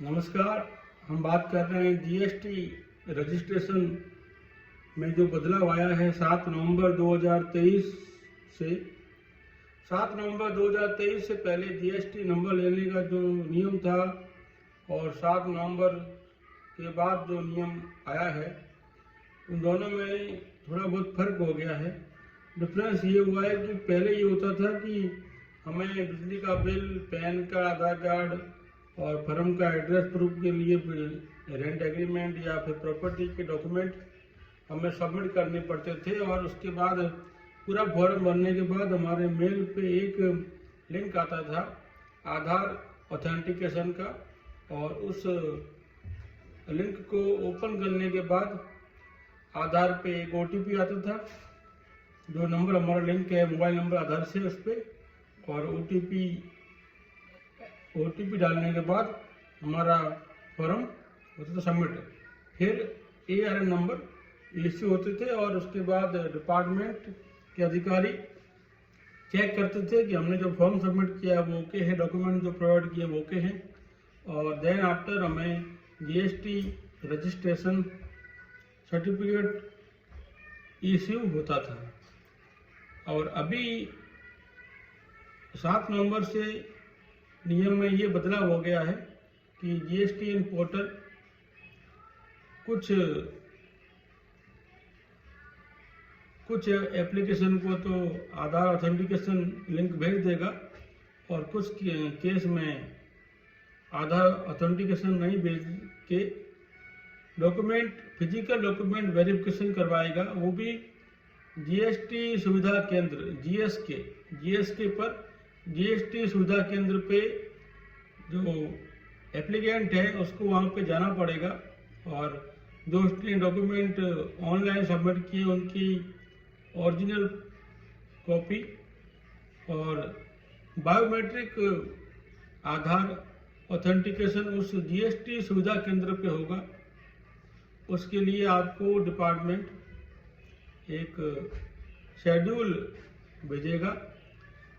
नमस्कार। हम बात कर रहे हैं जीएसटी रजिस्ट्रेशन में जो बदलाव आया है 7 नवंबर 2023 से। 7 नवंबर 2023 से पहले जीएसटी नंबर लेने का जो नियम था और 7 नवंबर के बाद जो नियम आया है उन दोनों में थोड़ा बहुत फर्क हो गया है। डिफरेंस ये हुआ है कि पहले ये होता था कि हमें बिजली का बिल, पैन कार्ड, आधार कार्ड और फर्म का एड्रेस प्रूफ के लिए रेंट एग्रीमेंट या फिर प्रॉपर्टी के डॉक्यूमेंट हमें सबमिट करने पड़ते थे और उसके बाद पूरा फॉर्म भरने के बाद हमारे मेल पे एक लिंक आता था आधार ऑथेंटिकेशन का, और उस लिंक को ओपन करने के बाद आधार पे एक ओटीपी आता था। जो नंबर हमारा लिंक है मोबाइल नंबर आधार से उस पर, और ओटीपी डालने के बाद हमारा फॉर्म होता था सबमिट। फिर ARN नंबर इश्यू होते थे और उसके बाद डिपार्टमेंट के अधिकारी चेक करते थे कि हमने जो फॉर्म सबमिट किया है वो ओके है, डॉक्यूमेंट जो प्रोवाइड किए वो ओके हैं, और देन आफ्टर हमें जीएसटी रजिस्ट्रेशन सर्टिफिकेट इश्यू होता था। और अभी 7 नवंबर से नियम में ये बदलाव हो गया है कि जीएसटी इन पोर्टल कुछ एप्लीकेशन को तो आधार ऑथेंटिकेशन लिंक भेज देगा और कुछ केस में आधार ऑथेंटिकेशन नहीं भेज के फिजिकल डॉक्यूमेंट वेरिफिकेशन करवाएगा। वो भी जीएसटी सुविधा केंद्र जीएसके पर जीएसटी सुविधा केंद्र पे जो एप्लीकेंट है उसको वहाँ पे जाना पड़ेगा, और जो उसने डॉक्यूमेंट ऑनलाइन सबमिट किए उनकी ओरिजिनल कॉपी और बायोमेट्रिक आधार ऑथेंटिकेशन उस जीएसटी सुविधा केंद्र पे होगा। उसके लिए आपको डिपार्टमेंट एक शेड्यूल भेजेगा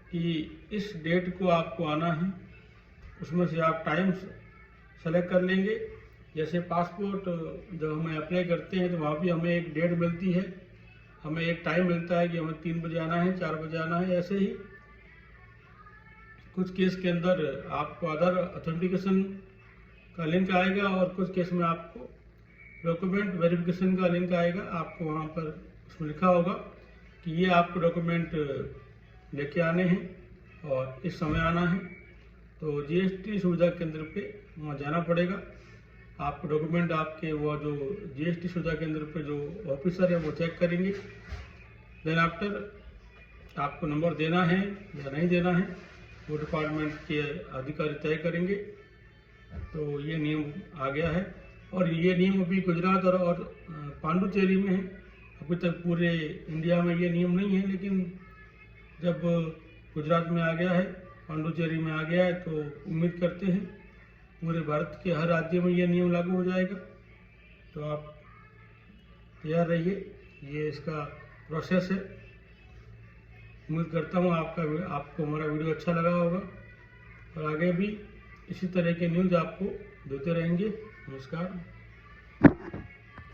कि इस डेट को आपको आना है। उसमें से आप टाइम सेलेक्ट कर लेंगे। जैसे पासपोर्ट जब हमें अप्लाई करते हैं तो वहाँ भी हमें एक डेट मिलती है, हमें एक टाइम मिलता है कि हमें 3 बजे आना है, 4 बजे आना है। ऐसे ही कुछ केस के अंदर आपको आधार ऑथेंटिकेशन का लिंक आएगा और कुछ केस में आपको डॉक्यूमेंट वेरिफिकेशन का लिंक आएगा। आपको वहाँ पर उसमें लिखा होगा कि ये आपको डॉक्यूमेंट लेके आने हैं और इस समय आना है। तो जीएसटी सुविधा केंद्र पे वहाँ जाना पड़ेगा। आपको डॉक्यूमेंट आपके वो जो जीएसटी सुविधा केंद्र पे जो ऑफिसर है वो चेक करेंगे। देन आफ्टर आपको नंबर देना है या नहीं देना है वो डिपार्टमेंट के अधिकारी तय करेंगे। तो ये नियम आ गया है और ये नियम अभी गुजरात और पांडुचेरी में है। अभी तक पूरे इंडिया में ये नियम नहीं है, लेकिन जब गुजरात में आ गया है, पांडुचेरी में आ गया है, तो उम्मीद करते हैं पूरे भारत के हर राज्य में ये नियम लागू हो जाएगा। तो आप तैयार रहिए, ये इसका प्रोसेस है। उम्मीद करता हूँ आपको हमारा वीडियो अच्छा लगा होगा और आगे भी इसी तरह के न्यूज़ आपको देते रहेंगे। नमस्कार।